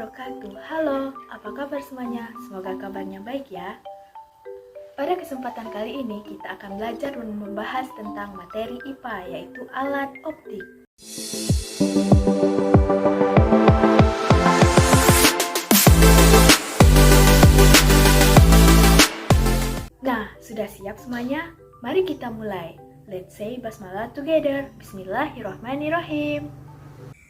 wabarakatuh. Halo, apa kabar semuanya? Semoga kabarnya baik ya. Pada kesempatan kali ini kita akan belajar dan membahas tentang materi IPA, yaitu alat optik. Nah, sudah siap semuanya? Mari kita mulai. Let's say basmalah together. Bismillahirrahmanirrahim.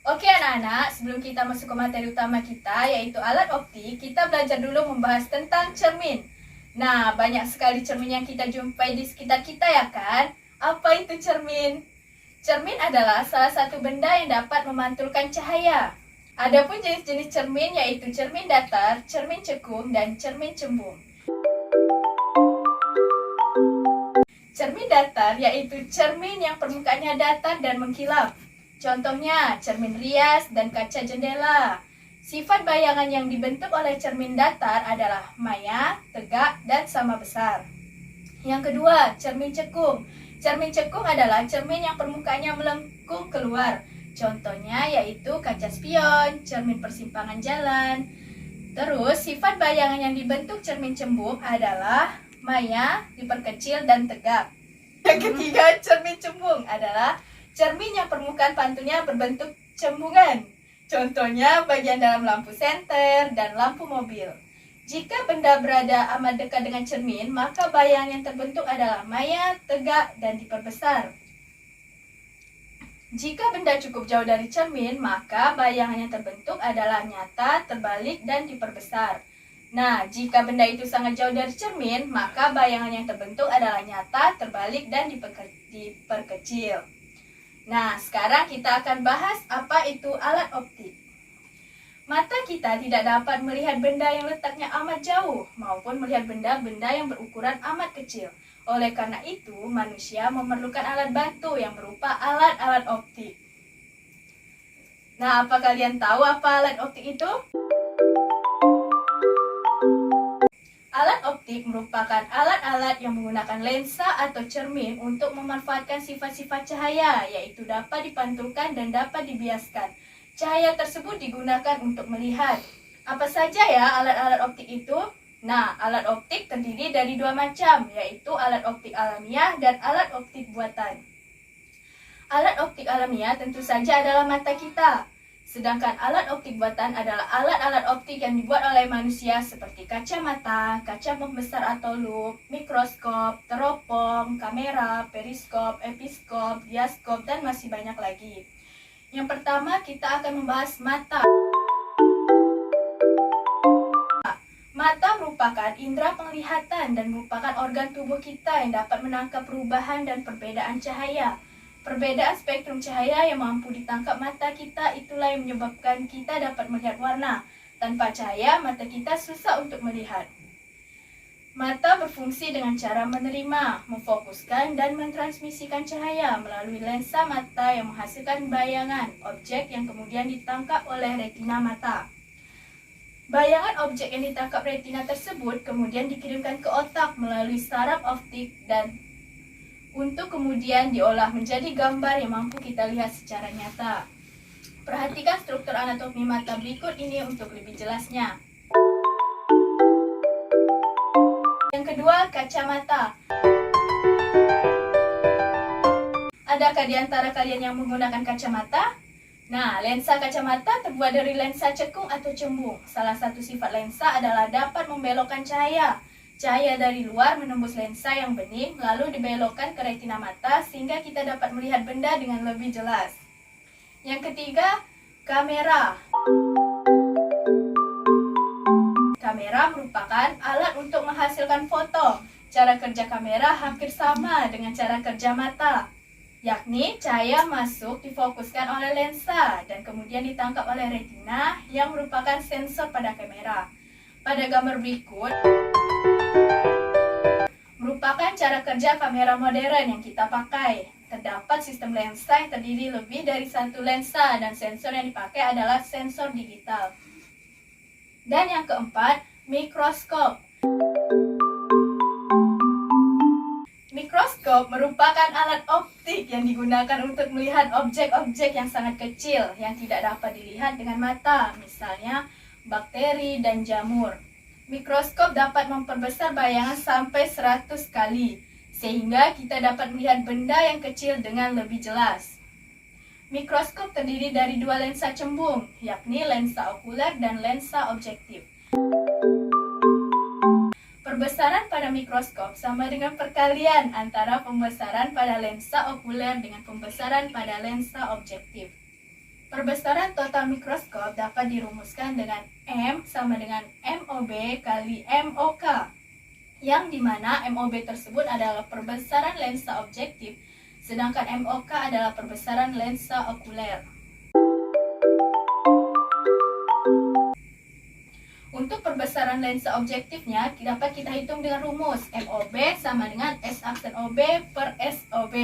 Oke anak-anak, sebelum kita masuk ke materi utama kita, yaitu alat optik, kita belajar dulu membahas tentang cermin. Nah, banyak sekali cermin yang kita jumpai di sekitar kita ya kan? Apa itu cermin? Cermin adalah salah satu benda yang dapat memantulkan cahaya. Adapun jenis-jenis cermin yaitu cermin datar, cermin cekung, dan cermin cembung. Cermin datar yaitu cermin yang permukaannya datar dan mengkilap. Contohnya, cermin rias dan kaca jendela. Sifat bayangan yang dibentuk oleh cermin datar adalah maya, tegak, dan sama besar. Yang kedua, cermin cekung. Cermin cekung adalah cermin yang permukaannya melengkung keluar. Contohnya yaitu kaca spion, cermin persimpangan jalan. Terus, sifat bayangan yang dibentuk cermin cembung adalah maya, diperkecil, dan tegak. Yang ketiga, cermin cembung adalah cermin yang permukaan pantulnya berbentuk cembungan. Contohnya bagian dalam lampu senter dan lampu mobil. Jika benda berada amat dekat dengan cermin, maka bayangan yang terbentuk adalah maya, tegak, dan diperbesar. Jika benda cukup jauh dari cermin, maka bayangan yang terbentuk adalah nyata, terbalik, dan diperbesar. Nah, jika benda itu sangat jauh dari cermin, maka bayangan yang terbentuk adalah nyata, terbalik, dan diperkecil. Nah, sekarang kita akan bahas apa itu alat optik. Mata kita tidak dapat melihat benda yang letaknya amat jauh maupun melihat benda-benda yang berukuran amat kecil. Oleh karena itu, manusia memerlukan alat bantu yang berupa alat-alat optik. Nah, apa kalian tahu apa alat optik itu? Alat optik merupakan alat-alat yang menggunakan lensa atau cermin untuk memanfaatkan sifat-sifat cahaya, yaitu dapat dipantulkan dan dapat dibiaskan. Cahaya tersebut digunakan untuk melihat. Apa saja ya alat-alat optik itu? Nah, alat optik terdiri dari dua macam, yaitu alat optik alamiah dan alat optik buatan. Alat optik alamiah tentu saja adalah mata kita. Sedangkan alat optik buatan adalah alat-alat optik yang dibuat oleh manusia seperti kacamata, kaca pembesar atau lup, mikroskop, teropong, kamera, periskop, episkop, diaskop, dan masih banyak lagi. Yang pertama kita akan membahas mata. Mata merupakan indera penglihatan dan merupakan organ tubuh kita yang dapat menangkap perubahan dan perbedaan cahaya. Perbedaan spektrum cahaya yang mampu ditangkap mata kita itulah yang menyebabkan kita dapat melihat warna. Tanpa cahaya, mata kita susah untuk melihat. Mata berfungsi dengan cara menerima, memfokuskan, dan mentransmisikan cahaya melalui lensa mata yang menghasilkan bayangan objek yang kemudian ditangkap oleh retina mata. Bayangan objek yang ditangkap retina tersebut kemudian dikirimkan ke otak melalui saraf optik dan untuk kemudian diolah menjadi gambar yang mampu kita lihat secara nyata. Perhatikan struktur anatomi mata berikut ini untuk lebih jelasnya. Yang kedua, kacamata. Adakah di antara kalian yang menggunakan kacamata? Nah, lensa kacamata terbuat dari lensa cekung atau cembung. Salah satu sifat lensa adalah dapat membelokkan cahaya. Cahaya dari luar menembus lensa yang bening, lalu dibelokkan ke retina mata sehingga kita dapat melihat benda dengan lebih jelas. Yang ketiga, kamera. Kamera merupakan alat untuk menghasilkan foto. Cara kerja kamera hampir sama dengan cara kerja mata, yakni cahaya masuk difokuskan oleh lensa dan kemudian ditangkap oleh retina yang merupakan sensor pada kamera. Pada gambar berikut merupakan cara kerja kamera modern yang kita pakai. Terdapat sistem lensa yang terdiri lebih dari satu lensa dan sensor yang dipakai adalah sensor digital. Dan yang keempat, mikroskop. Mikroskop merupakan alat optik yang digunakan untuk melihat objek-objek yang sangat kecil yang tidak dapat dilihat dengan mata. Misalnya bakteri, dan jamur. Mikroskop dapat memperbesar bayangan sampai 100 kali, sehingga kita dapat melihat benda yang kecil dengan lebih jelas. Mikroskop terdiri dari dua lensa cembung, yakni lensa okuler dan lensa objektif. Perbesaran pada mikroskop sama dengan perkalian antara pembesaran pada lensa okuler dengan pembesaran pada lensa objektif. Perbesaran total mikroskop dapat dirumuskan dengan M sama dengan MOB kali MOK, yang dimana MOB tersebut adalah perbesaran lensa objektif, sedangkan MOK adalah perbesaran lensa okuler. Untuk perbesaran lensa objektifnya dapat kita hitung dengan rumus MOB sama dengan S aksen OB per SOB.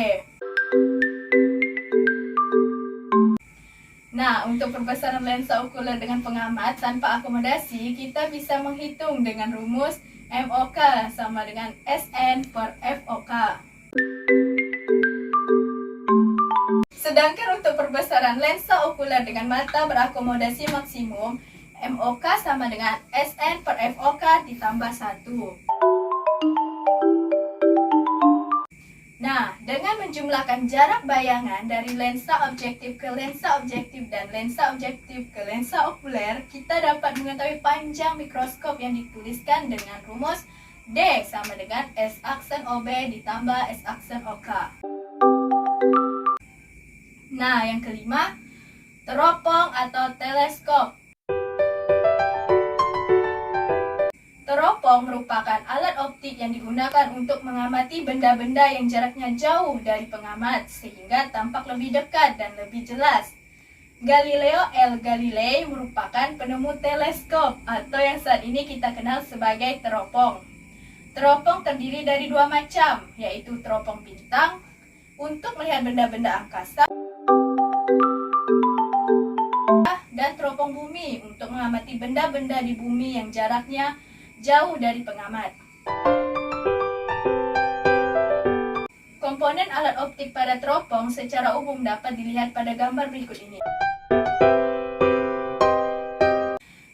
Nah, untuk perbesaran lensa okuler dengan pengamat tanpa akomodasi, kita bisa menghitung dengan rumus MOK sama dengan SN per FOK. Sedangkan untuk perbesaran lensa okuler dengan mata berakomodasi maksimum, MOK sama dengan SN per FOK ditambah 1. Nah, dengan menjumlahkan jarak bayangan dari lensa objektif ke lensa objektif dan lensa objektif ke lensa okuler, kita dapat mengetahui panjang mikroskop yang dituliskan dengan rumus D sama dengan S aksen OB ditambah S aksen OK. Nah, yang kelima, teropong atau teleskop. Teropong merupakan alat optik yang digunakan untuk mengamati benda-benda yang jaraknya jauh dari pengamat sehingga tampak lebih dekat dan lebih jelas. Galileo Galilei merupakan penemu teleskop atau yang saat ini kita kenal sebagai teropong. Teropong terdiri dari dua macam, yaitu teropong bintang untuk melihat benda-benda angkasa dan teropong bumi untuk mengamati benda-benda di bumi yang jaraknya jauh dari pengamat. Komponen alat optik pada teropong secara umum dapat dilihat pada gambar berikut ini.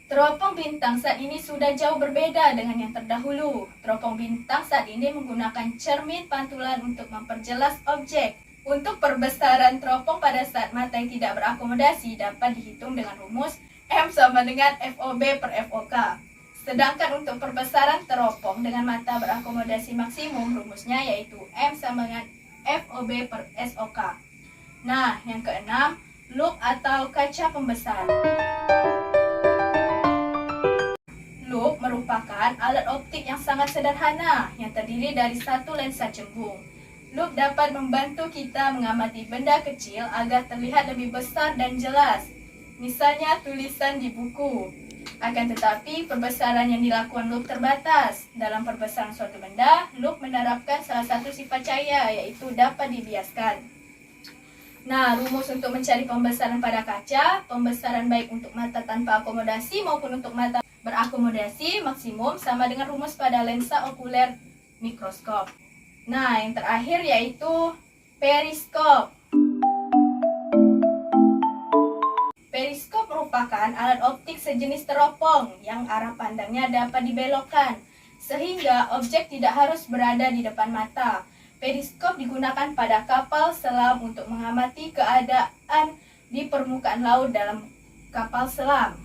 Teropong bintang saat ini sudah jauh berbeda dengan yang terdahulu. Teropong bintang saat ini menggunakan cermin pantulan untuk memperjelas objek. Untuk perbesaran teropong pada saat mata yang tidak berakomodasi dapat dihitung dengan rumus M sama dengan FOB per FOK. Sedangkan untuk perbesaran teropong dengan mata berakomodasi maksimum, rumusnya yaitu M sama dengan FOB per SOK. Nah, yang keenam, loop atau kaca pembesar. Loop merupakan alat optik yang sangat sederhana yang terdiri dari satu lensa cembung. Loop dapat membantu kita mengamati benda kecil agar terlihat lebih besar dan jelas. Misalnya tulisan di buku. Akan tetapi, perbesaran yang dilakukan loop terbatas. Dalam perbesaran suatu benda, loop menerapkan salah satu sifat cahaya, yaitu dapat dibiaskan. Nah, rumus untuk mencari pembesaran pada kaca, pembesaran baik untuk mata tanpa akomodasi maupun untuk mata berakomodasi maksimum sama dengan rumus pada lensa okuler mikroskop. Nah, yang terakhir yaitu periskop. Periskop merupakan alat optik sejenis teropong yang arah pandangnya dapat dibelokkan, sehingga objek tidak harus berada di depan mata. Periskop digunakan pada kapal selam untuk mengamati keadaan di permukaan laut dalam kapal selam.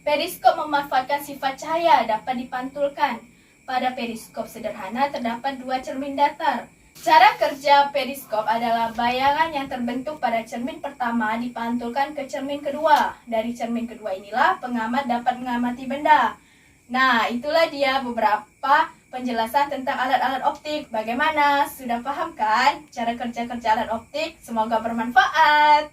Periskop memanfaatkan sifat cahaya dapat dipantulkan. Pada periskop sederhana terdapat dua cermin datar. Cara kerja periskop adalah bayangan yang terbentuk pada cermin pertama dipantulkan ke cermin kedua. Dari cermin kedua inilah pengamat dapat mengamati benda. Nah, itulah dia beberapa penjelasan tentang alat-alat optik. Bagaimana? Sudah paham kan cara kerja alat optik? Semoga bermanfaat.